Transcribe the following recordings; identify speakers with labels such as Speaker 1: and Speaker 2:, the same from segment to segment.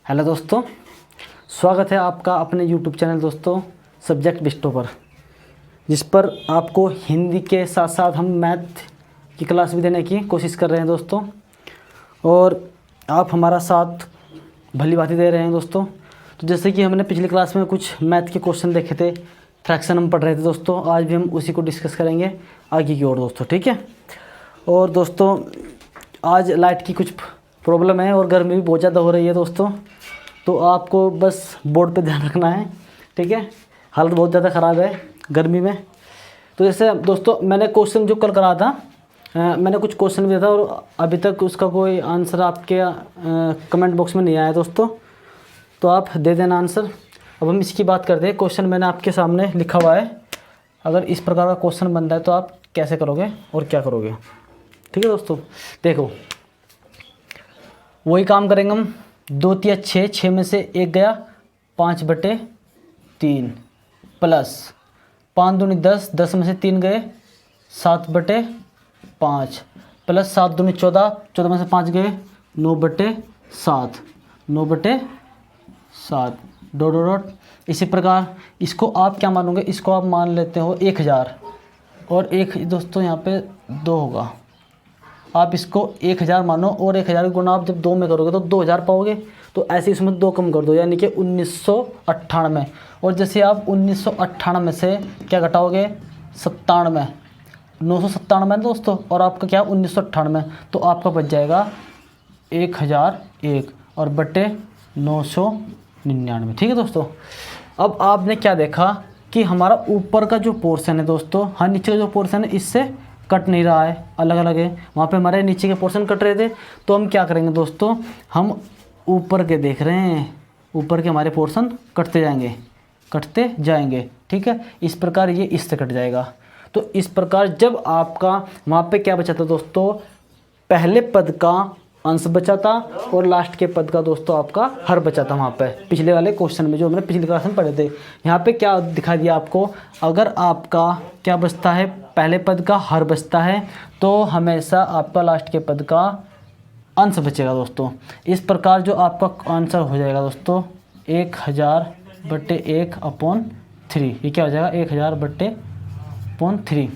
Speaker 1: Hello दोस्तों, स्वागत है आपका अपने YouTube चैनल दोस्तों सब्जेक्ट बिस्टो पर, जिस पर आपको हिंदी के साथ साथ हम मैथ की क्लास भी देने की कोशिश कर रहे हैं दोस्तों। और आप हमारा साथ भली भांति दे रहे हैं दोस्तों। तो जैसे कि हमने पिछली क्लास में कुछ मैथ के क्वेश्चन देखे थे, फ्रैक्शन हम पढ़ रहे थे दोस्तों, आज भी हम उसी को डिस्कस करेंगे आगे की ओर दोस्तों, ठीक है। और दोस्तों आज लाइट की कुछ प्रॉब्लम है और गर्मी भी बहुत ज़्यादा हो रही है दोस्तों, तो आपको बस बोर्ड पे ध्यान रखना है, ठीक है। हालत बहुत ज़्यादा ख़राब है गर्मी में। तो जैसे दोस्तों मैंने क्वेश्चन जो कल करा था, मैंने कुछ क्वेश्चन दिया था और अभी तक उसका कोई आंसर आपके कमेंट बॉक्स में नहीं आया दोस्तों, तो आप दे देना आंसर। अब हम इसकी बात करते हैं। क्वेश्चन मैंने आपके सामने लिखा हुआ है, अगर इस प्रकार का क्वेश्चन बनता है तो आप कैसे करोगे और क्या करोगे, ठीक है दोस्तों। देखो वही काम करेंगे हम। 2 तिया 6, 6 में से 1 गया 5/3 प्लस 5 दूनी 10, 10 में से 3 गए 7/5 प्लस 7 दूनी 14, 14 में से 5 गए 9/7, 9/7 डॉट डॉट डॉट। इसी प्रकार इसको आप क्या मानोगे, इसको आप मान लेते हो 1000 और एक दोस्तों यहाँ पे 2 होगा, आप इसको 1000 मानो और 1000 गुना आप जब 2 में करोगे तो 2000 पाओगे। तो ऐसे इसमें 2 कम कर दो, यानी कि 1998। और जैसे आप 1998 से क्या घटाओगे 97, 997 दोस्तों, और आपका क्या 1998, तो आपका बच जाएगा 1001 और बटे 999, ठीक है दोस्तों। अब आपने क्या देखा कि हमारा ऊपर का जो पोर्शन है दोस्तों, हाँ नीचे का जो पोर्शन है इससे कट नहीं रहा है, अलग अलग है। वहाँ पे हमारे नीचे के पोर्शन कट रहे थे, तो हम क्या करेंगे दोस्तों, हम ऊपर के देख रहे हैं, ऊपर के हमारे पोर्शन कटते जाएंगे, ठीक है। इस प्रकार ये इससे कट जाएगा। तो इस प्रकार जब आपका वहाँ पे क्या बचा था दोस्तों, पहले पद का अंश बचा था और लास्ट के पद का दोस्तों आपका हर बचा था। वहाँ पे पिछले वाले क्वेश्चन में जो हमने पिछली क्लास में पढ़े थे, यहाँ पे क्या दिखा दिया आपको, अगर आपका क्या बचता है, पहले पद का हर बचता है, तो हमेशा आपका लास्ट के पद का अंश बचेगा दोस्तों। इस प्रकार जो आपका आंसर हो जाएगा दोस्तों 1000/1/3, ये क्या हो जाएगा 1000/3।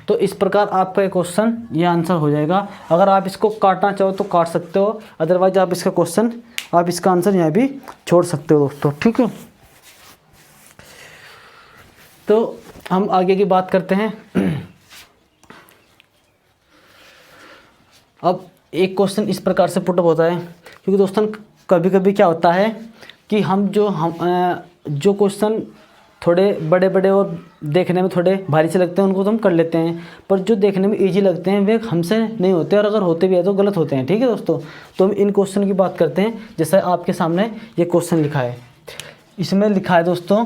Speaker 1: तो इस प्रकार आपका एक क्वेश्चन ये आंसर हो जाएगा। अगर आप इसको काटना चाहो तो काट सकते हो, अदरवाइज आप इसका क्वेश्चन, आप इसका आंसर यहाँ भी छोड़ सकते हो दोस्तों, ठीक है। तो हम आगे की बात करते हैं। अब एक क्वेश्चन इस प्रकार से पुटअप होता है, क्योंकि दोस्तों कभी कभी क्या होता है कि हम जो क्वेश्चन थोड़े बड़े बड़े और देखने में थोड़े भारी से लगते हैं उनको तो हम कर लेते हैं, पर जो देखने में इजी लगते हैं वे हमसे नहीं होते, और अगर होते भी है तो गलत होते हैं, ठीक है दोस्तों। तो हम इन क्वेश्चन की बात करते हैं। जैसे आपके सामने ये क्वेश्चन लिखा है, इसमें लिखा है दोस्तों,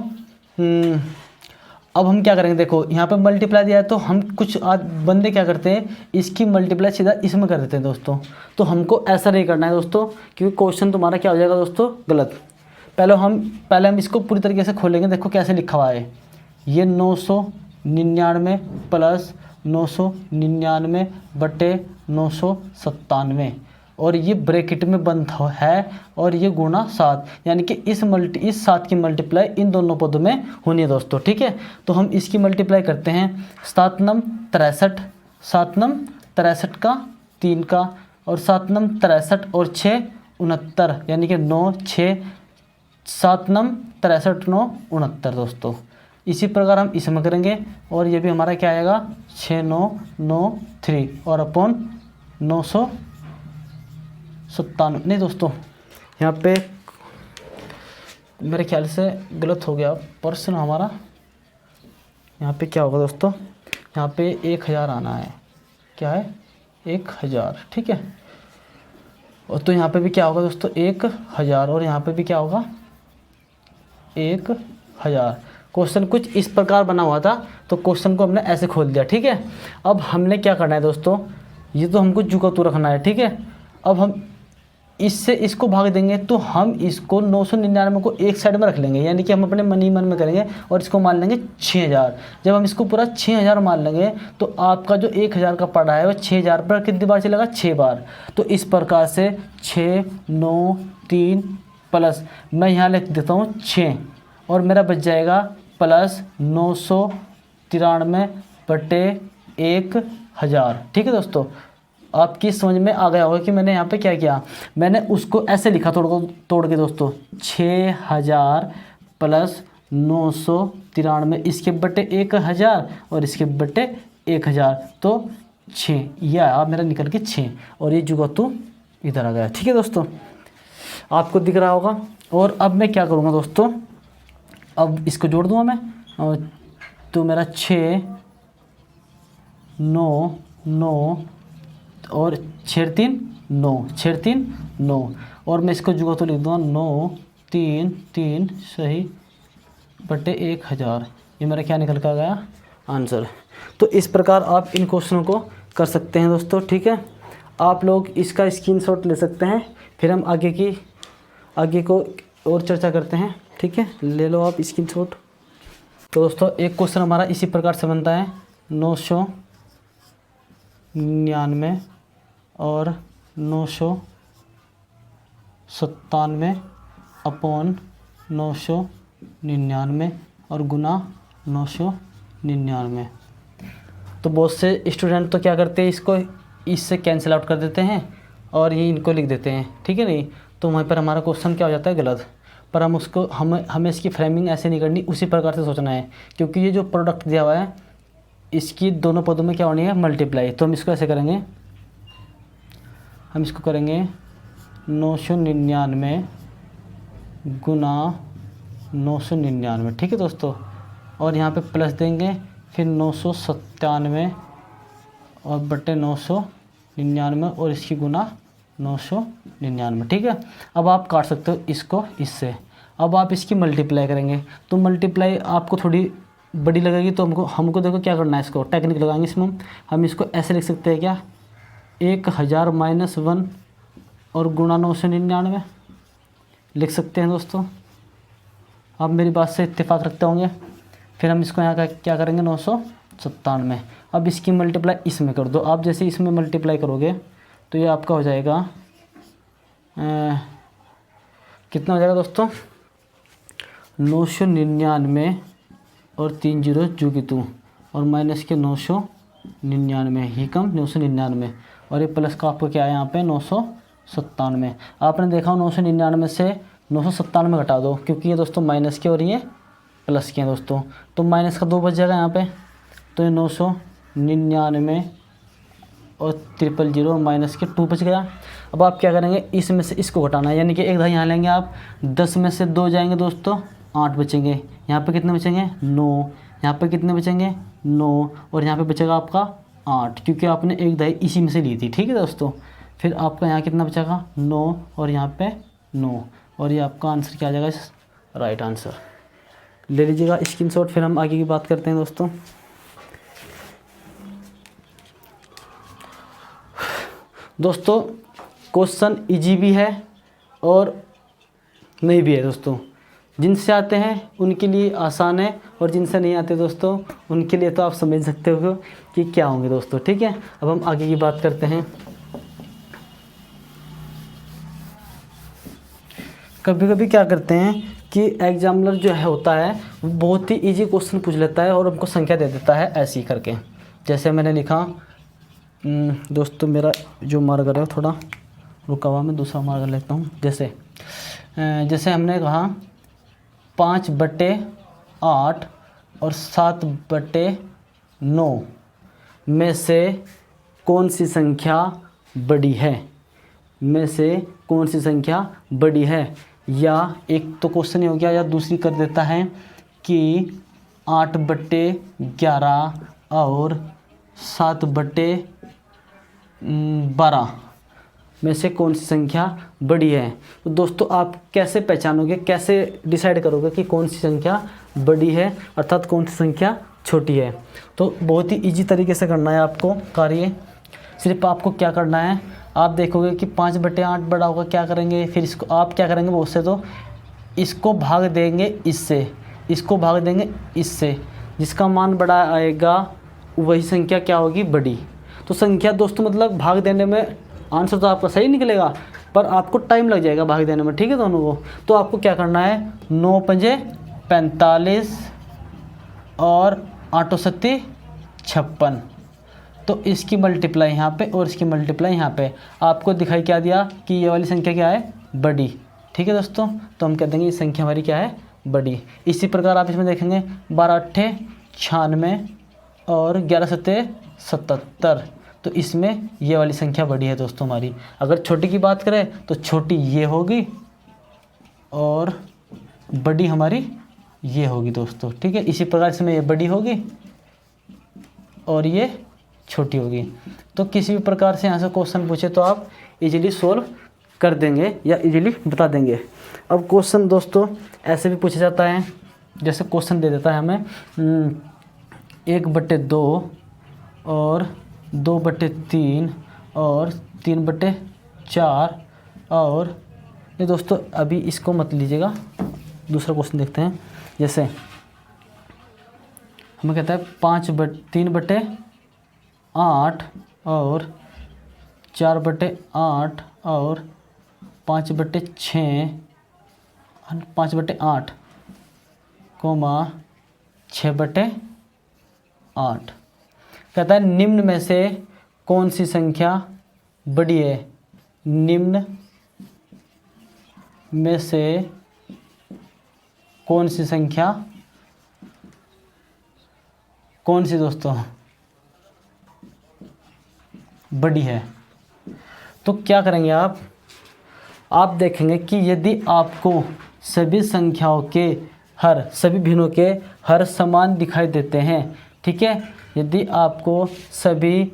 Speaker 1: अब हम क्या करेंगे, देखो यहाँ पे मल्टीप्लाई दिया है, तो हम कुछ बंदे क्या करते हैं, इसकी मल्टीप्लाई सीधा इसमें कर देते हैं दोस्तों। तो हमको ऐसा नहीं करना है दोस्तों, क्योंकि क्वेश्चन तुम्हारा क्या हो जाएगा दोस्तों गलत। पहले हम इसको पूरी तरीके से खोलेंगे। देखो कैसे लिखा हुआ है, ये 999 प्लस 999 बटे 997, और ये ब्रैकेट में बंद है, और ये गुणा 7, यानी कि इस 7 की मल्टीप्लाई इन दोनों पदों में होनी है दोस्तों, ठीक है। तो हम इसकी मल्टीप्लाई करते हैं, 7 9 63, 7 9 63 का 3 का, और 7 9 63 और 6 69, यानी कि 9 6 7 9 63 9 69 दोस्तों। इसी प्रकार हम इसमें करेंगे, और ये भी हमारा क्या आएगा 6993 और अपॉन 997। नहीं दोस्तों, यहाँ पे मेरे ख्याल से गलत हो गया पर्सन हमारा। यहाँ पे क्या होगा दोस्तों, यहाँ पे 1000 आना है, क्या है 1000, ठीक है। और तो यहाँ पे भी क्या होगा दोस्तों 1000, और यहाँ पे भी क्या होगा 1000। क्वेश्चन कुछ इस प्रकार बना हुआ था, तो क्वेश्चन को हमने ऐसे खोल दिया, ठीक है। अब हमने क्या करना है दोस्तों, ये तो हमको जुका तो रखना है, ठीक है। अब हम इससे इसको भाग देंगे, तो हम इसको 999 को एक साइड में रख लेंगे, यानी कि हम अपने मन ही मन में करेंगे और इसको मान लेंगे 6000। जब हम इसको पूरा 6000 मान लेंगे, तो आपका जो 1000 का पड़ा है वो 6000 पर कितनी बार चलेगा 6 बार। तो इस प्रकार से 6 9 3 प्लस मैं यहाँ लिख देता हूँ 6 और मेरा बच जाएगा प्लस 993 बटे 1000। ठीक है दोस्तों, आपकी समझ में आ गया होगा कि मैंने यहाँ पे क्या किया। मैंने उसको ऐसे लिखा तोड़ के दोस्तों, 6000 प्लस 993 इसके बटे 1000 और इसके बटे 1000 तो 6, ये आया मेरा निकल के 6 और ये जुगातू इधर आ गया। ठीक है दोस्तों, आपको दिख रहा होगा। और अब मैं क्या करूँगा दोस्तों, अब इसको जोड़ दूँगा मैं, तो मेरा 6 9 9 और 6 3 9 6 3 9 और मैं इसको जुगा तो लिख दूँगा 9 3 3 सही बटे 1000। ये मेरा क्या निकल कर गया आंसर। तो इस प्रकार आप इन क्वेश्चनों को कर सकते हैं दोस्तों। ठीक है, आप लोग इसका स्क्रीनशॉट ले सकते हैं, फिर हम आगे को और चर्चा करते हैं। ठीक है, ले लो आप स्क्रीनशॉट। तो दोस्तों एक क्वेश्चन हमारा इसी प्रकार से बनता है, 999 और 997 अपॉन 999 और गुना 999। तो बहुत से स्टूडेंट तो क्या करते हैं, इसको इससे कैंसिल आउट कर देते हैं और ये इनको लिख देते हैं। ठीक है नहीं, तो वहीं पर हमारा क्वेश्चन क्या हो जाता है गलत। पर हमें इसकी फ्रेमिंग ऐसे नहीं करनी, उसी प्रकार से सोचना है, क्योंकि ये जो प्रोडक्ट दिया हुआ है इसकी दोनों पदों में क्या होनी है, मल्टीप्लाई। तो हम इसको ऐसे करेंगे, हम इसको करेंगे 999 गुना 999। ठीक है दोस्तों, और यहाँ पे प्लस देंगे, फिर 997 और बटे 999 और इसकी गुना 999। ठीक है, अब आप काट सकते हो इसको इससे। अब आप इसकी मल्टीप्लाई करेंगे, तो मल्टीप्लाई आपको थोड़ी बड़ी लगेगी, तो हमको देखो क्या करना है, इसको टेक्निक लगाएंगे इसमें। हम इसको ऐसे लिख सकते हैं क्या, 1000 माइनस 1 और गुणा 999 लिख सकते हैं दोस्तों। आप मेरी बात से इत्तेफाक रखते होंगे। फिर हम इसको यहाँ का क्या करेंगे, 997। अब इसकी मल्टीप्लाई इसमें कर दो। आप जैसे इसमें मल्टीप्लाई करोगे तो ये आपका हो जाएगा कितना हो जाएगा दोस्तों, 999 और 3 जीरो जो कि 2 और माइनस के 999 ही कम 999 और ये प्लस का आपको क्या है यहाँ पे 997। आपने देखा 999 से 997 घटा दो, क्योंकि ये दोस्तों माइनस के और ये प्लस के हैं दोस्तों, तो माइनस का 2 बच जाएगा यहाँ पे। तो ये 999 और 000 और माइनस के 2 बच गया। अब आप क्या करेंगे, इसमें से इसको घटाना है, यानी कि एक 10 यहाँ लेंगे आप, 10 में से 2 जाएंगे दोस्तों, 8 बचेंगे। यहाँ पे कितने बचेंगे, 9। यहाँ पे कितने बचेंगे, 9 और यहाँ पे बचेगा आपका 8, क्योंकि आपने एक 10 इसी में से ली थी। ठीक है दोस्तों, फिर आपका यहाँ कितना बचेगा, 9 और यहाँ पे 9 और ये आपका आंसर क्या आ जाएगा, राइट आंसर। ले लीजिएगा स्क्रीनशॉट, फिर हम आगे की बात करते हैं दोस्तों। दोस्तों क्वेश्चन इजी भी है और नहीं भी है दोस्तों। जिनसे आते हैं उनके लिए आसान है और जिनसे नहीं आते दोस्तों उनके लिए तो आप समझ सकते हो कि क्या होंगे दोस्तों। ठीक है, अब हम आगे की बात करते हैं। कभी कभी क्या करते हैं कि एग्जामिनर जो है होता है वो बहुत ही इजी क्वेश्चन पूछ लेता है और हमको संख्या दे देता है ऐसे ही करके। जैसे मैंने लिखा दोस्तों, मेरा जो मार्कर है थोड़ा रुका हुआ, मैं दूसरा मार्कर लेता हूँ। जैसे हमने कहा 5/8 और 7/9 में से कौन सी संख्या बड़ी है, में से कौन सी संख्या बड़ी है। या एक तो क्वेश्चन ही हो गया, या दूसरी कर देता है कि 8/11 और 7/12 में से कौन सी संख्या बड़ी है। तो दोस्तों आप कैसे पहचानोगे, कैसे डिसाइड करोगे कि कौन सी संख्या बड़ी है अर्थात कौन सी संख्या छोटी है। तो बहुत ही इजी तरीके से करना है आपको कार्य। सिर्फ आपको क्या करना है, आप देखोगे कि 5/8 बड़ा होगा, क्या करेंगे, फिर इसको आप क्या करेंगे, बहुत से तो इसको भाग देंगे इससे, इसको भाग देंगे इससे, जिसका मान बड़ा आएगा वही संख्या क्या होगी, बड़ी। तो संख्या दोस्तों मतलब भाग देने में आंसर तो आपका सही निकलेगा, पर आपको टाइम लग जाएगा भाग देने में, ठीक है दोनों को। तो आपको क्या करना है, 9 पंजे 45 और 8 सत्ती 56, तो इसकी मल्टीप्लाई यहाँ पे और इसकी मल्टीप्लाई यहाँ पे। आपको दिखाई क्या दिया कि ये वाली संख्या क्या है, बड़ी, ठीक है दोस्तों। तो हम कह देंगे ये संख्या हमारी क्या है, बड़ी। इसी प्रकार आप इसमें देखेंगे 12 अट्ठे 96 और 11 सत्ते 77, तो इसमें ये वाली संख्या बड़ी है दोस्तों हमारी। अगर छोटी की बात करें तो छोटी ये होगी और बड़ी हमारी ये होगी दोस्तों, ठीक है। इसी प्रकार इसमें ये बड़ी होगी और ये छोटी होगी। तो किसी भी प्रकार से यहाँ से क्वेश्चन पूछे तो आप इजीली सोल्व कर देंगे या इजीली बता देंगे। अब क्वेश्चन दोस्तों ऐसे भी पूछा जाता है, जैसे क्वेश्चन दे देता है हमें 1/2 और 2/3 और 3/4, और ये दोस्तों अभी इसको मत लीजिएगा, दूसरा क्वेश्चन देखते हैं। जैसे हमें कहता है 3/8 और 4/8 और 5/6 5/8 कोमा 6/8। कहता है निम्न में से कौन सी संख्या बड़ी है, निम्न में से कौन सी संख्या, कौन सी दोस्तों बड़ी है। तो क्या करेंगे आप देखेंगे कि यदि आपको सभी संख्याओं के सभी भिन्नों के हर समान दिखाई देते हैं, ठीक है, यदि आपको सभी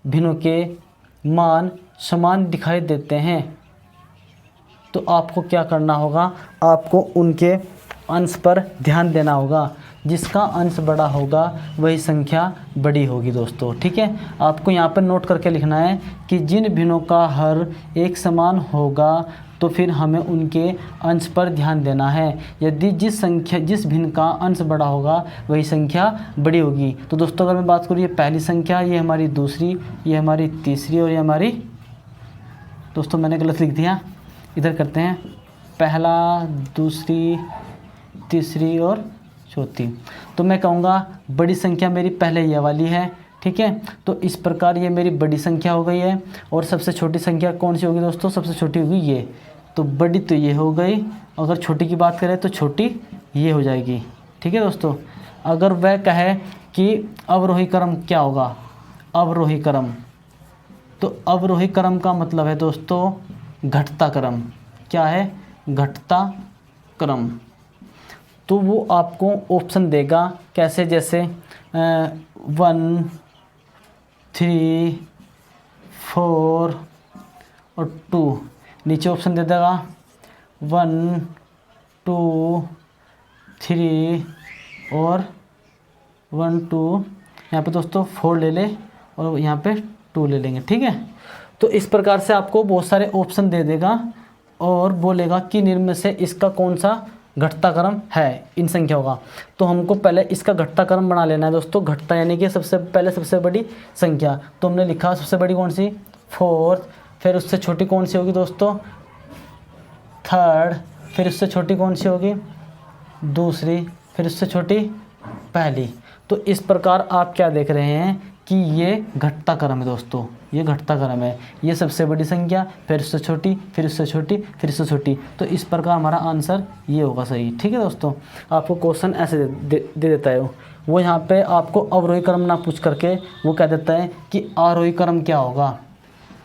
Speaker 1: भिन्नों के मान समान दिखाई देते हैं तो आपको क्या करना होगा, आपको उनके अंश पर ध्यान देना होगा। जिसका अंश बड़ा होगा वही संख्या बड़ी होगी दोस्तों, ठीक है। आपको यहाँ पर नोट करके लिखना है कि जिन भिन्नों का हर एक समान होगा तो फिर हमें उनके अंश पर ध्यान देना है। यदि जिस भिन्न का अंश बड़ा होगा वही संख्या बड़ी होगी। तो दोस्तों अगर मैं बात करूँ, ये पहली संख्या, ये हमारी दूसरी, ये हमारी तीसरी और ये हमारी, दोस्तों मैंने गलत लिख दिया, इधर करते हैं, पहला, दूसरी, तीसरी और चौथी। तो मैं कहूँगा बड़ी संख्या मेरी पहले ये वाली है, ठीक है। तो इस प्रकार ये मेरी बड़ी संख्या हो गई है। और सबसे छोटी संख्या कौन सी होगी दोस्तों, सबसे छोटी होगी ये, तो बड़ी तो ये हो गई। अगर छोटी की बात करें तो छोटी ये हो जाएगी, ठीक है दोस्तों। अगर वह कहे कि अवरोही क्रम क्या होगा, अवरोही क्रम, तो अवरोही क्रम का मतलब है दोस्तों घटता क्रम। क्या है, घटता क्रम। तो वो आपको ऑप्शन देगा कैसे, जैसे 1, 3, 4 और 2, नीचे ऑप्शन दे देगा 1, 2, 3 और 1, 2, यहाँ पे दोस्तों 4 ले ले और यहाँ पे 2 ले लेंगे, ठीक है। तो इस प्रकार से आपको बहुत सारे ऑप्शन दे देगा और बोलेगा कि निम्न में से इसका कौन सा घटता क्रम है इन संख्याओं का। तो हमको पहले इसका घटता क्रम बना लेना है दोस्तों। घटता यानी कि सबसे पहले सबसे बड़ी संख्या, तो हमने लिखा सबसे बड़ी कौन सी, 4, फिर उससे छोटी कौन सी होगी दोस्तों, 3rd, फिर उससे छोटी कौन सी होगी, दूसरी, फिर उससे छोटी पहली। तो इस प्रकार आप क्या देख रहे हैं कि ये घटता क्रम है दोस्तों, ये घटता क्रम है। ये सबसे बड़ी संख्या, फिर उससे छोटी, फिर उससे छोटी, फिर उससे छोटी। तो इस प्रकार हमारा आंसर ये होगा सही, ठीक है दोस्तों। आपको क्वेश्चन ऐसे दे देता है वो यहाँ पे आपको अवरोही क्रम ना पूछ करके वो कह देता है कि आरोही क्रम क्या होगा,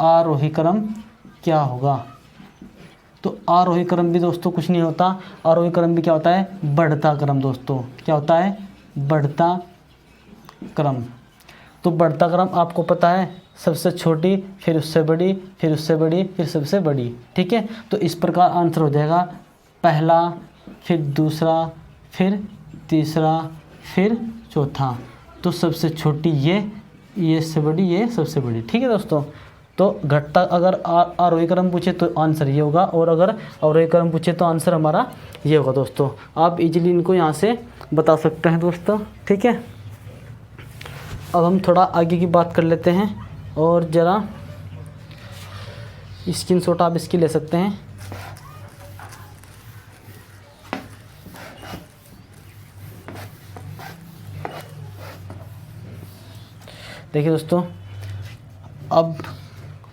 Speaker 1: आरोही क्रम क्या होगा। तो आरोही क्रम भी दोस्तों कुछ नहीं होता, आरोही क्रम भी क्या होता है, बढ़ता क्रम दोस्तों। क्या होता है, बढ़ता क्रम। तो बढ़ता क्रम आपको पता है, सबसे छोटी, फिर उससे बड़ी, फिर उससे बड़ी, फिर सबसे बड़ी, ठीक है। तो इस प्रकार आंसर हो जाएगा पहला, फिर दूसरा, फिर तीसरा, फिर चौथा। तो सबसे छोटी ये से बड़ी, ये सबसे बड़ी, ठीक है दोस्तों। तो घटता अगर आरोही क्रम पूछे तो आंसर ये होगा, और अगर अवरोही क्रम पूछे तो आंसर हमारा ये होगा दोस्तों। आप इजीली इनको यहाँ से बता सकते हैं दोस्तों, ठीक है। अब हम थोड़ा आगे की बात कर लेते हैं और ज़रा स्क्रीनशॉट आप इसकी ले सकते हैं। देखिए दोस्तों, अब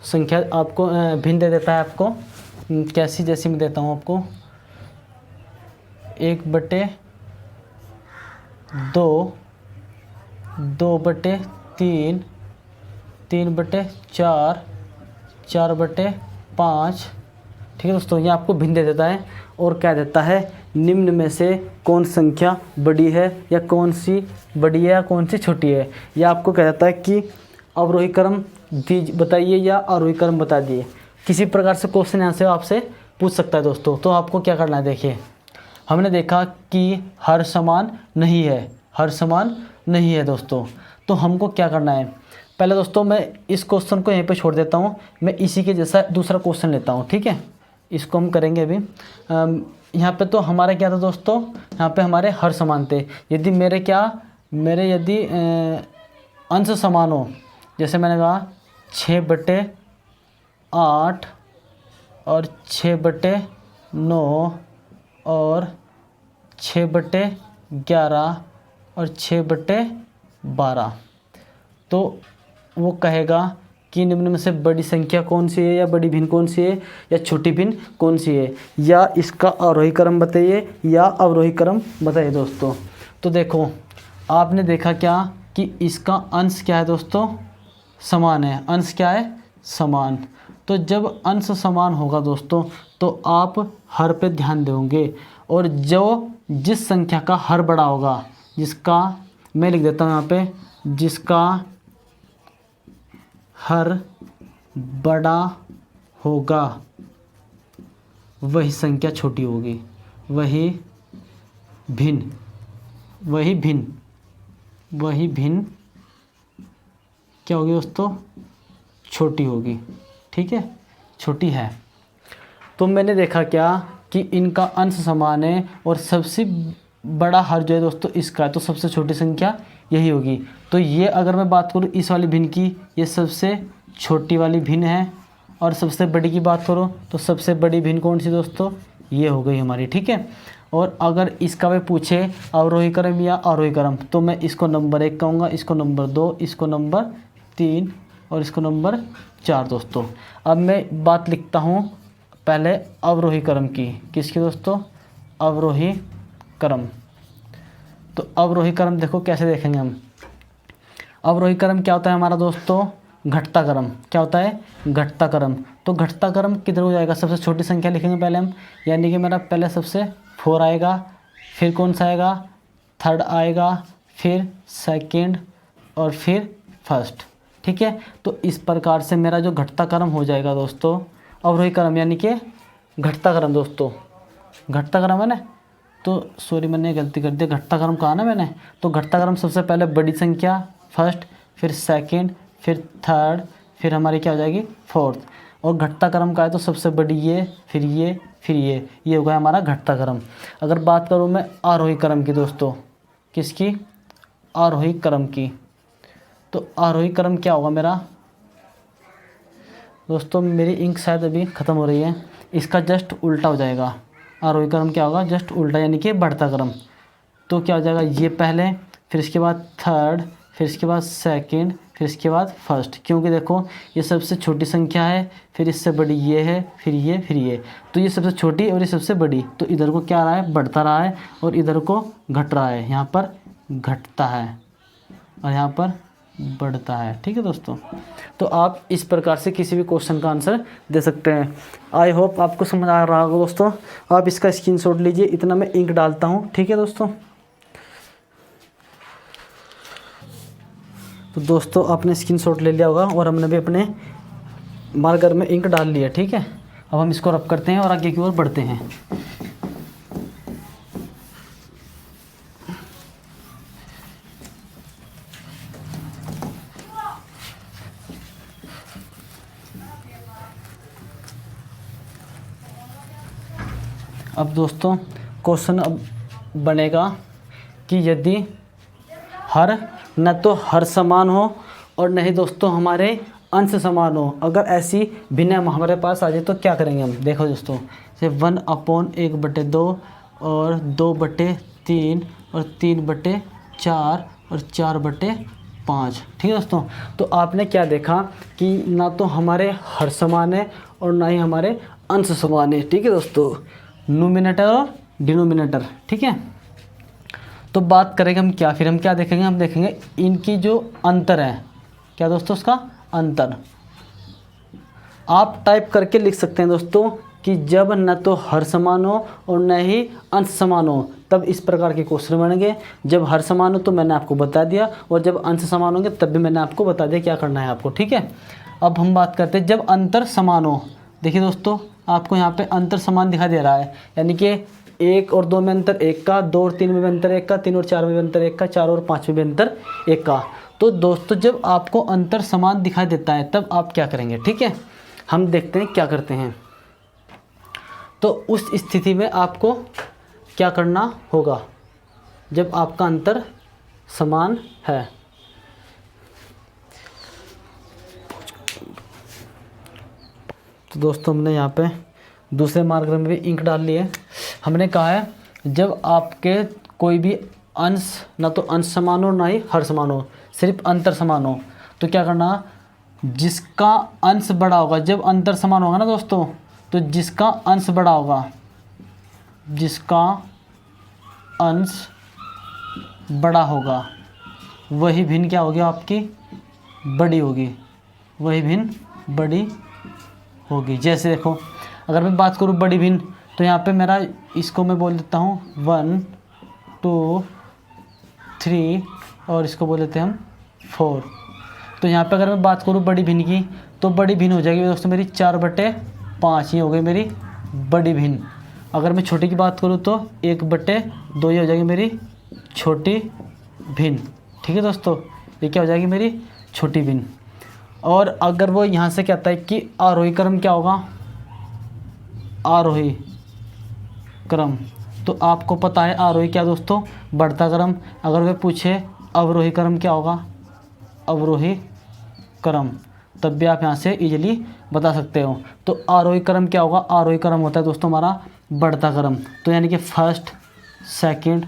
Speaker 1: संख्या आपको भिन्न दे देता है आपको कैसी, जैसी मैं देता हूँ आपको 1/2, 2/3, 3/4, 4/5। ठीक है दोस्तों, ये आपको भिन्न दे देता है और क्या देता है, निम्न में से कौन संख्या बड़ी है या कौन सी बड़ी है या कौन सी छोटी है। यह आपको कह देता है कि अवरोही क्रम बताइए या आरोही क्रम बता दिए। किसी प्रकार से क्वेश्चन यहाँ से आपसे पूछ सकता है दोस्तों। तो आपको क्या करना है, देखिए हमने देखा कि हर समान नहीं है, हर समान नहीं है दोस्तों। तो हमको क्या करना है, पहले दोस्तों मैं इस क्वेश्चन को यहीं पे छोड़ देता हूँ, मैं इसी के जैसा दूसरा क्वेश्चन लेता हूँ। ठीक है, इसको हम करेंगे अभी। यहाँ पे तो हमारा क्या था दोस्तों, यहाँ पे हमारे हर समान थे। यदि मेरे यदि अंश समान हो, जैसे मैंने कहा 6/8 और 6/9 और 6/11 और 6/12, तो वो कहेगा कि निम्न में से बड़ी संख्या कौन सी है या बड़ी भिन्न कौन सी है या छोटी भिन्न कौन सी है, या इसका आरोही क्रम बताइए या अवरोही क्रम बताइए दोस्तों। तो देखो आपने देखा क्या कि इसका अंश क्या है दोस्तों, समान है। अंश क्या है, समान। तो जब अंश समान होगा दोस्तों तो आप हर पे ध्यान दोगे, और जिस संख्या का हर बड़ा होगा, जिसका मैं लिख देता हूँ यहाँ पे, जिसका हर बड़ा होगा वही संख्या छोटी होगी, वही भिन्न क्या होगी दोस्तों, छोटी होगी। ठीक है, छोटी है। तो मैंने देखा क्या कि इनका अंश समान है और सबसे बड़ा हर जो है दोस्तों इसका है, तो सबसे छोटी संख्या यही होगी। तो ये अगर मैं बात करूँ इस वाली भिन्न की, ये सबसे छोटी वाली भिन्न है, और सबसे बड़ी की बात करो तो सबसे बड़ी भिन्न कौन सी दोस्तों, ये हो गई हमारी। ठीक है, और अगर इसका वे पूछे अवरोही क्रम या आरोही क्रम, तो मैं इसको नंबर 1 कहूँगा, इसको नंबर 2, इसको नंबर 3 और इसको नंबर 4 दोस्तों। अब मैं बात लिखता हूँ पहले अवरोही क्रम की। किसकी दोस्तों, अवरोही क्रम। तो अवरोही क्रम देखो कैसे देखेंगे हम। अवरोही क्रम क्या होता है हमारा दोस्तों, घटता क्रम। क्या होता है, घटता क्रम। तो घटता क्रम किधर हो जाएगा, सबसे छोटी संख्या लिखेंगे पहले हम, यानी कि मेरा पहले सबसे 4 आएगा, फिर कौन सा आएगा, 3rd आएगा, फिर 2nd और फिर 1st। ठीक है, तो इस प्रकार से मेरा जो घटता क्रम हो जाएगा दोस्तों, अवरोही क्रम यानी कि घटता क्रम दोस्तों, घटता क्रम है ना। तो सॉरी मैंने गलती कर दी, घटता क्रम कहा ना मैंने। तो घटता क्रम सबसे पहले बड़ी संख्या 1st, फिर 2nd, फिर 3rd, फिर हमारी क्या हो जाएगी 4th। और घटता क्रम का है तो सबसे बड़ी ये, फिर ये, फिर ये हो गया हमारा घटता क्रम। अगर बात करूँ मैं आरोही क्रम की दोस्तों, किसकी, आरोही क्रम की, तो आरोही क्रम क्या होगा मेरा दोस्तों, मेरी इंक शायद अभी ख़त्म हो रही है, इसका जस्ट उल्टा हो जाएगा। आरोही क्रम क्या होगा, जस्ट उल्टा, यानी कि बढ़ता क्रम। तो क्या हो जाएगा, ये पहले, फिर इसके बाद 3rd, फिर इसके बाद 2nd, फिर इसके बाद 1st। क्योंकि देखो ये सबसे छोटी संख्या है, फिर इससे बड़ी ये है, फिर ये, फिर ये। तो ये सबसे छोटी और ये सबसे बड़ी, तो इधर को क्या रहा है, बढ़ता रहा है, और इधर को घट रहा है। यहाँ पर घटता है और यहाँ पर बढ़ता है। ठीक है दोस्तों, तो आप इस प्रकार से किसी भी क्वेश्चन का आंसर दे सकते हैं। आई होप आपको समझ आ रहा होगा दोस्तों। आप इसका स्क्रीनशॉट लीजिए, इतना मैं इंक डालता हूँ। ठीक है दोस्तों, तो दोस्तों आपने स्क्रीनशॉट ले लिया होगा और हमने भी अपने मार्कर में इंक डाल लिया। ठीक है, अब हम इसको रब करते हैं और आगे की ओर बढ़ते हैं। अब दोस्तों क्वेश्चन अब बनेगा कि यदि हर न तो हर समान हो और न ही दोस्तों हमारे अंश समान हो, अगर ऐसी भिन्न हमारे पास आ जाए तो क्या करेंगे हम। देखो दोस्तों, जैसे 1/1/2 और 2/3 और 3/4 और 4/5। ठीक है दोस्तों, तो आपने क्या देखा कि ना तो हमारे हर समान है और ना ही हमारे अंश समान है। ठीक है दोस्तों, न्यूमिनेटर और डिनोमिनेटर। ठीक है, तो बात करेंगे हम क्या, फिर हम क्या देखेंगे, हम देखेंगे इनकी जो अंतर है। क्या दोस्तों, उसका अंतर आप टाइप करके लिख सकते हैं दोस्तों कि जब न तो हर समान हो और न ही अंश समान हो तब इस प्रकार के क्वेश्चन बनेंगे। जब हर समान हो तो मैंने आपको बता दिया, और जब अंश समान होंगे तब भी मैंने आपको बता दिया क्या करना है आपको। ठीक है, अब हम बात करते हैं जब अंतर समान हो। देखिए दोस्तों, आपको यहाँ पे अंतर समान दिखाई दे रहा है, यानी कि 1 और 2 में अंतर 1 का, 2 और 3 में भी अंतर 1 का, 3 और 4 में भी अंतर 1 का, 4 और 5 में भी अंतर 1 का। तो दोस्तों, जब आपको अंतर समान दिखाई देता है तब आप क्या करेंगे। ठीक है, हम देखते हैं क्या करते हैं। तो उस स्थिति में आपको क्या करना होगा जब आपका अंतर समान है। तो दोस्तों, हमने यहाँ पे दूसरे मार्कर में भी इंक डाल ली है। हमने कहा है जब आपके कोई भी अंश, ना तो अंश समान हो ना ही हर समान हो, सिर्फ अंतर समान हो, तो क्या करना, जिसका अंश बड़ा होगा, जब अंतर समान होगा ना दोस्तों, तो जिसका अंश बड़ा होगा, जिसका अंश बड़ा होगा वही भिन्न क्या होगी, आपकी बड़ी होगी, वही भिन्न बड़ी होगी। जैसे देखो, अगर मैं बात करूँ बड़ी भिन्न, तो यहाँ पे मेरा इसको मैं बोल देता हूँ 1 2 3 और इसको बोल देते हैं हम 4। तो यहाँ पे अगर मैं बात करूँ बड़ी भिन्न की, तो बड़ी भिन्न हो जाएगी दोस्तों मेरी 4/5, ये हो गई मेरी बड़ी भिन्न। अगर मैं छोटी की बात करूँ तो 1/2 ये हो जाएगी मेरी छोटी भिन्न। ठीक है दोस्तों, ये क्या हो जाएगी मेरी छोटी भिन्न। और अगर वो यहाँ से कहता है कि आरोही क्रम क्या होगा, आरोही क्रम, तो आपको पता है आरोही क्या दोस्तों, बढ़ता क्रम। अगर वे पूछे अवरोही क्रम क्या होगा, अवरोही क्रम, तब भी आप यहाँ से इजीली बता सकते हो। तो आरोही क्रम क्या होगा, आरोही क्रम होता है दोस्तों हमारा बढ़ता क्रम। तो यानी कि first, second,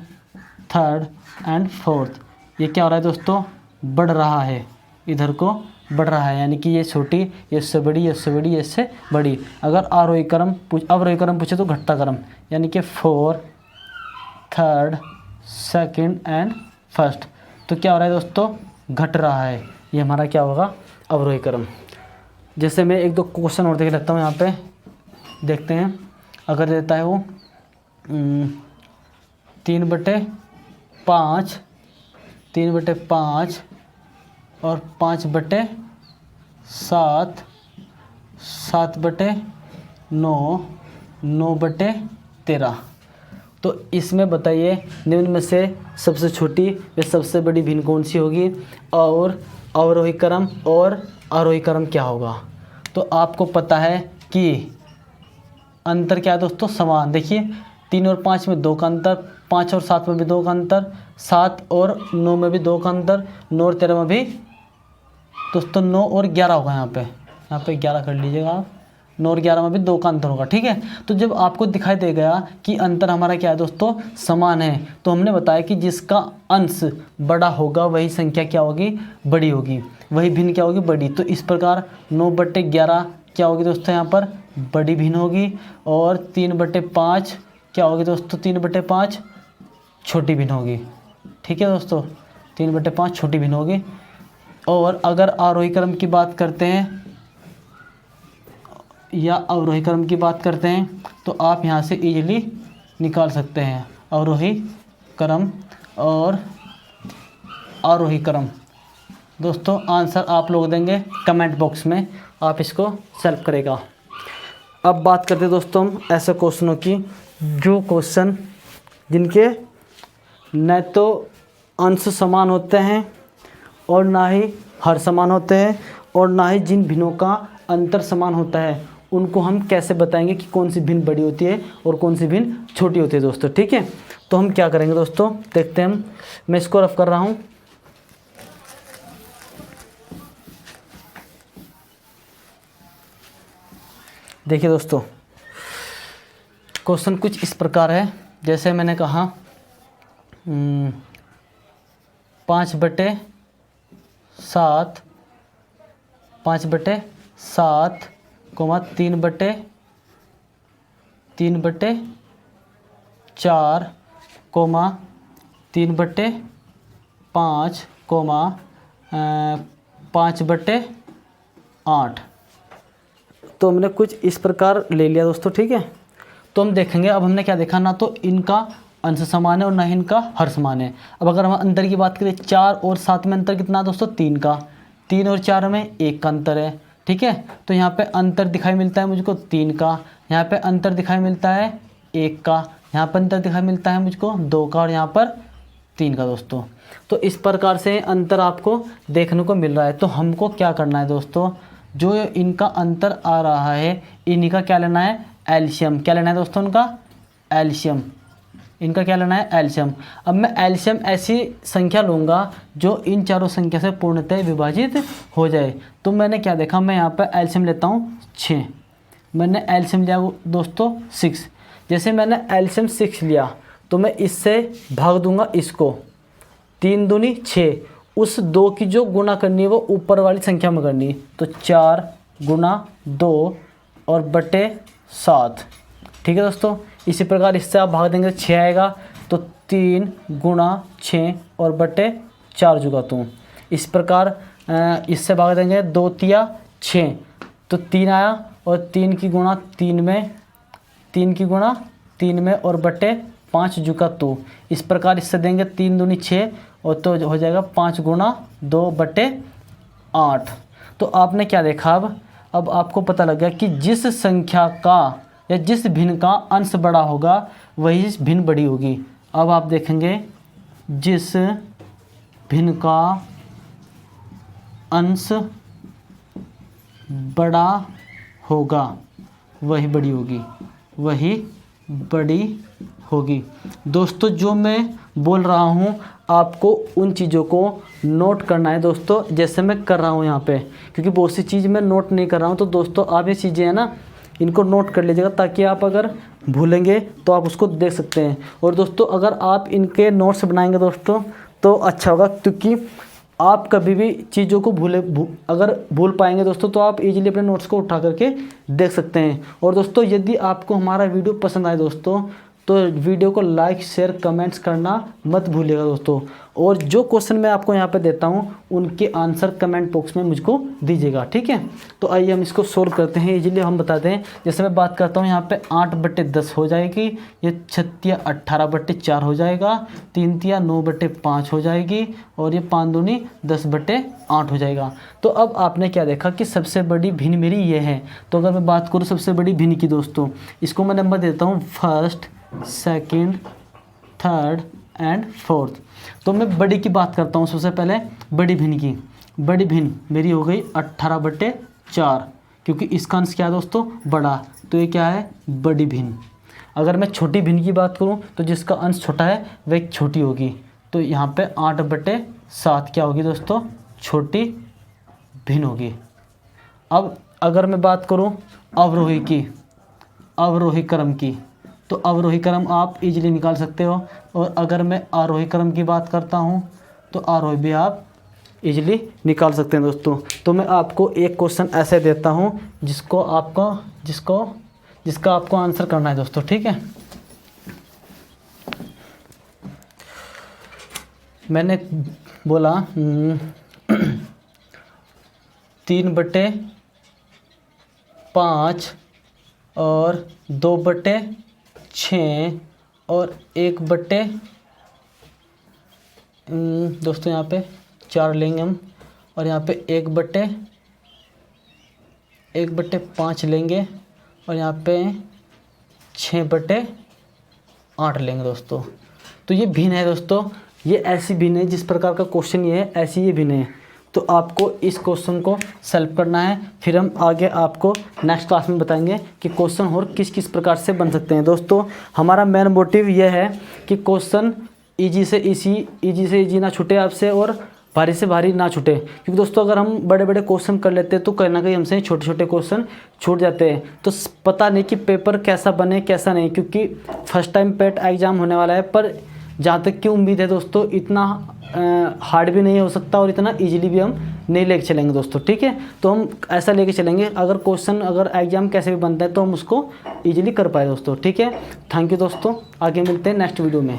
Speaker 1: third and fourth, ये क्या हो रहा है दोस्तों, बढ़ रहा है, इधर को बढ़ रहा है, यानी कि ये छोटी, ये इससे बड़ी, ये इससे बड़ी, ये इससे बड़ी। अगर अवरोही क्रम पूछे तो घटता क्रम, यानी कि 4, थर्ड, सेकंड एंड फर्स्ट, तो क्या हो रहा है दोस्तों, घट रहा है। ये हमारा क्या होगा, अवरोही क्रम। जैसे मैं 1-2 क्वेश्चन और देख लेता हूँ, यहाँ पे देखते हैं। अगर देता है वो 3/5, 3/5 और 5/7, 7/9, 9/13, तो इसमें बताइए निम्न में से सबसे छोटी व सबसे बड़ी भिन्न कौन सी होगी, और अवरोही क्रम और आरोही क्रम क्या होगा। तो आपको पता है कि अंतर क्या है दोस्तों, समान। देखिए 3 और 5 में 2 का अंतर, 5 और 7 में भी 2 का अंतर, 7 और 9 में भी 2 का अंतर, 9 और 13 में भी दोस्तों 9 और 11 होगा। यहाँ पे 11 कर लीजिएगा आप, 9 और 11 में भी 2 का अंतर होगा। ठीक है, तो जब आपको दिखाई दे गया कि अंतर हमारा क्या है दोस्तों, समान है, तो हमने बताया कि जिसका अंश बड़ा होगा वही संख्या क्या होगी, बड़ी होगी, वही भिन्न क्या होगी, बड़ी। तो इस प्रकार 9/11 क्या होगी दोस्तों, यहाँ पर बड़ी भिन्न होगी, और 3/5 क्या होगी दोस्तों, 3/5 छोटी भिन्न होगी। ठीक है दोस्तों, 3/5 छोटी भिन्न होगी। और अगर आरोही क्रम की बात करते हैं या अवरोही क्रम की बात करते हैं, तो आप यहाँ से इजीली निकाल सकते हैं अवरोही क्रम और आरोही क्रम। दोस्तों, आंसर आप लोग देंगे कमेंट बॉक्स में, आप इसको सेल्फ करेगा। अब बात करते हैं दोस्तों हम ऐसे क्वेश्चनों की, जो क्वेश्चन जिनके न तो अंश समान होते हैं और ना ही हर समान होते हैं, और ना ही जिन भिन्नों का अंतर समान होता है, उनको हम कैसे बताएंगे कि कौन सी भिन्न बड़ी होती है और कौन सी भिन्न छोटी होती है दोस्तों। ठीक है, तो हम क्या करेंगे दोस्तों, देखते हैं हम। मैं इसको रफ कर रहा हूँ। देखिए दोस्तों, क्वेश्चन कुछ इस प्रकार है, जैसे मैंने कहा 5/7 5/7 3/4 3/5 5/8। तो हमने कुछ इस प्रकार ले लिया दोस्तों, ठीक है। तो हम देखेंगे, अब हमने क्या देखा, ना तो इनका अंश समान है और ना ही इनका हर समान है। अब अगर हम अंतर की बात करें, 4 और 7 में अंतर कितना है दोस्तों, 3 का। 3 और 4 में 1 का अंतर है, ठीक है। तो यहाँ पे अंतर दिखाई मिलता है मुझको 3 का, यहाँ पे अंतर दिखाई मिलता है 1 का, यहाँ पर अंतर दिखाई मिलता है मुझको 2 का और यहाँ पर 3 का दोस्तों। तो इस प्रकार से अंतर आपको देखने को मिल रहा है। तो हमको क्या करना है दोस्तों, जो इनका अंतर आ रहा है इन्हीं का क्या लेना है, एलसीएम। क्या लेना है दोस्तों, उनका एलसीएम। इनका क्या लेना है, एलसीएम। अब मैं एलसीएम ऐसी संख्या लूँगा जो इन चारों संख्या से पूर्णतः विभाजित हो जाए। तो मैंने क्या देखा, मैं यहाँ पर एलसीएम लेता हूँ 6। मैंने एलसीएम लिया दोस्तों 6। जैसे मैंने एलसीएम 6 लिया तो मैं इससे भाग दूंगा इसको, 3 दूनी 6। उस 2 की जो गुणा करनी है वो ऊपर वाली संख्या में करनी है। तो 4 गुणा 2 और बटे 7, ठीक है दोस्तों। इसी प्रकार इससे आप भाग देंगे 6 आएगा, तो 3 गुणा 6 और बटे 4 जुगा 2। इस प्रकार इससे भाग देंगे 2 तिया 6, तो 3 आया और 3 की गुणा 3 में, 3 की गुणा 3 में और बटे 5 जुका 2। इस प्रकार इससे देंगे 3 दूनी 6 और तो हो जाएगा 5 गुणा 2 बटे 8। तो आपने क्या देखा, अब आपको पता लग गया कि जिस संख्या का या जिस भिन्न का अंश बड़ा होगा वही भिन्न बड़ी होगी। अब आप देखेंगे, जिस भिन्न का अंश बड़ा होगा वही बड़ी होगी, वही बड़ी होगी। दोस्तों जो मैं बोल रहा हूँ आपको उन चीज़ों को नोट करना है दोस्तों, जैसे मैं कर रहा हूँ यहाँ पे, क्योंकि बहुत सी चीज़ मैं नोट नहीं कर रहा हूँ। तो दोस्तों आप ये चीज़ें हैं ना, इनको नोट कर लीजिएगा, ताकि आप अगर भूलेंगे तो आप उसको देख सकते हैं। और दोस्तों अगर आप इनके नोट्स बनाएंगे दोस्तों तो अच्छा होगा, क्योंकि आप कभी भी चीज़ों को अगर भूल पाएंगे दोस्तों तो आप इजीली अपने नोट्स को उठा करके देख सकते हैं। और दोस्तों यदि आपको हमारा वीडियो पसंद आए दोस्तों तो वीडियो को लाइक शेयर कमेंट्स करना मत भूलिएगा दोस्तों। और जो क्वेश्चन मैं आपको यहाँ पे देता हूँ उनके आंसर कमेंट बॉक्स में मुझको दीजिएगा, ठीक है। तो आइए हम इसको सोल्व करते हैं, इजीली हम बताते हैं। जैसे मैं बात करता हूँ यहाँ पे 8/10 हो जाएगी, ये 6 × 18/4 हो जाएगा, 3 × 9/5 हो जाएगी और ये 5 दूनी 10/8 हो जाएगा। तो अब आपने क्या देखा कि सबसे बड़ी भिन्न मेरी ये है। तो अगर मैं बात करूँ सबसे बड़ी भिन्न की दोस्तों, इसको मैं नंबर देता हूँ 1st, 2nd, 3rd and 4th। तो मैं बड़ी की बात करता हूँ सबसे पहले, बड़ी भिन्न की। बड़ी भिन्न मेरी हो गई 18/4, क्योंकि इसका अंश क्या है दोस्तों, बड़ा, तो ये क्या है, बड़ी भिन्न। अगर मैं छोटी भिन्न की बात करूँ तो जिसका अंश छोटा है वह एक छोटी होगी। तो यहाँ पे 8/7 क्या होगी दोस्तों, छोटी भिन्न होगी। अब अगर मैं बात करूँ अवरोही की, अवरोही क्रम की, तो अवरोही क्रम आप इजीली निकाल सकते हो। और अगर मैं आरोही क्रम की बात करता हूँ तो आरोही भी आप इजीली निकाल सकते हैं दोस्तों। तो मैं आपको एक क्वेश्चन ऐसे देता हूँ जिसका आपको आंसर करना है दोस्तों, ठीक है। मैंने बोला 3/5 और 2/6 और 1/, दोस्तों यहाँ पे 4 लेंगे हम, और यहाँ पे 1/5 लेंगे और यहाँ पे 6/8 लेंगे दोस्तों। तो ये भिन्न है दोस्तों, ये ऐसी भिन्न है, जिस प्रकार का क्वेश्चन ये है ऐसी ये भिन्न है। तो आपको इस क्वेश्चन को सॉल्व करना है, फिर हम आगे आपको नेक्स्ट क्लास में बताएंगे कि क्वेश्चन और किस किस प्रकार से बन सकते हैं। दोस्तों हमारा मेन मोटिव यह है कि क्वेश्चन इजी से इजी ना छूटे आपसे, और भारी से भारी ना छूटे, क्योंकि दोस्तों अगर हम बड़े बड़े क्वेश्चन कर लेते हैं तो कहीं ना कहीं हमसे छोटे छोटे क्वेश्चन छूट जाते हैं। तो पता नहीं कि पेपर कैसा बने कैसा नहीं, क्योंकि फर्स्ट टाइम पेट एग्ज़ाम होने वाला है। पर जहाँ तक की उम्मीद है दोस्तों, इतना हार्ड भी नहीं हो सकता और इतना इजीली भी हम नहीं लेके चलेंगे दोस्तों, ठीक है। तो हम ऐसा लेके चलेंगे, अगर क्वेश्चन अगर एग्ज़ाम कैसे भी बनता है तो हम उसको इजीली कर पाए दोस्तों, ठीक है। थैंक यू दोस्तों, आगे मिलते हैं नेक्स्ट वीडियो में।